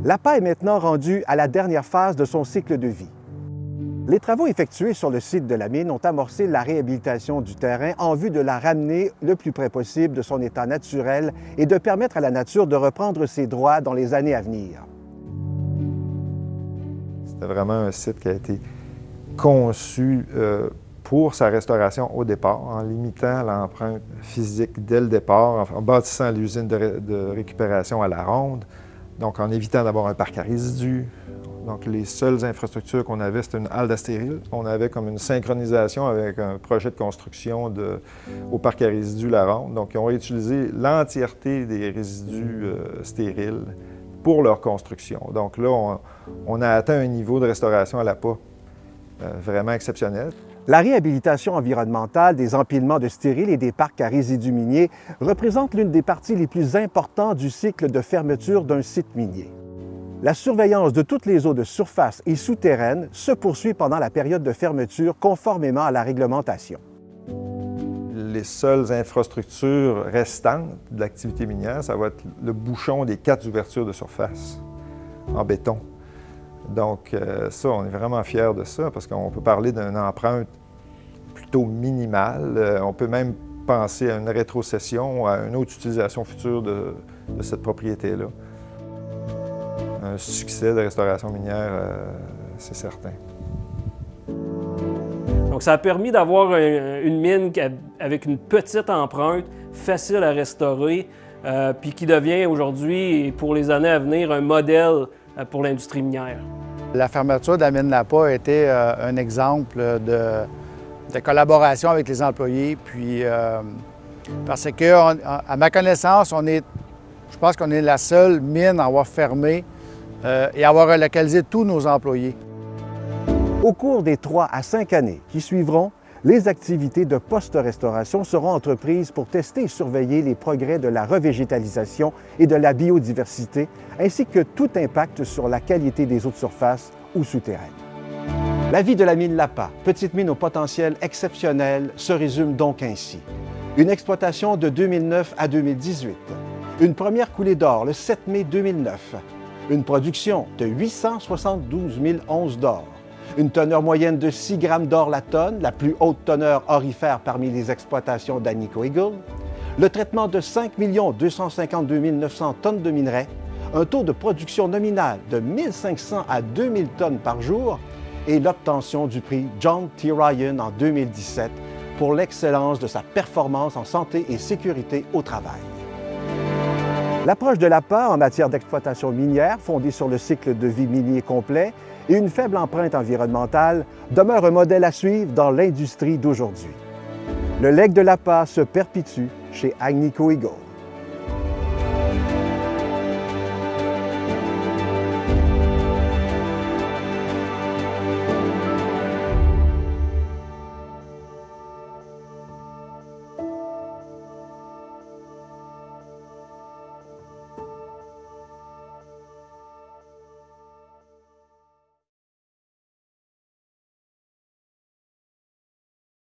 L'APA est maintenant rendue à la dernière phase de son cycle de vie. Les travaux effectués sur le site de la mine ont amorcé la réhabilitation du terrain en vue de la ramener le plus près possible de son état naturel et de permettre à la nature de reprendre ses droits dans les années à venir. C'était vraiment un site qui a été conçu pour sa restauration au départ, en limitant l'empreinte physique dès le départ, en bâtissant l'usine de récupération à la ronde, donc en évitant d'avoir un parc à résidus. Donc, les seules infrastructures qu'on avait, c'était une halle d'astérile. On avait comme une synchronisation avec un projet de construction au parc à résidus La Ronde. Donc, ils ont réutilisé l'entièreté des résidus stériles pour leur construction. Donc là, on a atteint un niveau de restauration à l'APA vraiment exceptionnel. La réhabilitation environnementale des empilements de stériles et des parcs à résidus miniers représente l'une des parties les plus importantes du cycle de fermeture d'un site minier. La surveillance de toutes les eaux de surface et souterraines se poursuit pendant la période de fermeture conformément à la réglementation. Les seules infrastructures restantes de l'activité minière, ça va être le bouchon des 4 ouvertures de surface en béton. Donc ça, on est vraiment fiers de ça parce qu'on peut parler d'une empreinte plutôt minimale. On peut même penser à une rétrocession, à une autre utilisation future de cette propriété-là. Un succès de restauration minière, c'est certain. Donc, ça a permis d'avoir une mine avec une petite empreinte, facile à restaurer, puis qui devient aujourd'hui, et pour les années à venir, un modèle pour l'industrie minière. La fermeture de la mine Lapa a été un exemple de collaboration avec les employés, puis parce que, à ma connaissance, je pense qu'on est la seule mine à avoir fermé et avoir relocalisé tous nos employés. Au cours des 3 à 5 années qui suivront, les activités de post-restauration seront entreprises pour tester et surveiller les progrès de la revégétalisation et de la biodiversité, ainsi que tout impact sur la qualité des eaux de surface ou souterraines. La vie de la mine Lapa, petite mine au potentiel exceptionnel, se résume donc ainsi. Une exploitation de 2009 à 2018. Une première coulée d'or le 7 mai 2009. Une production de 872 000 onces d'or. Une teneur moyenne de 6 grammes d'or la tonne, la plus haute teneur orifère parmi les exploitations d'Agnico Eagle. Le traitement de 5 252 900 tonnes de minerais. Un taux de production nominal de 1 500 à 2 000 tonnes par jour. Et l'obtention du prix John T. Ryan en 2017 pour l'excellence de sa performance en santé et sécurité au travail. L'approche de l'APA en matière d'exploitation minière, fondée sur le cycle de vie minier complet et une faible empreinte environnementale, demeure un modèle à suivre dans l'industrie d'aujourd'hui. Le legs de l'APA se perpétue chez Agnico Eagle.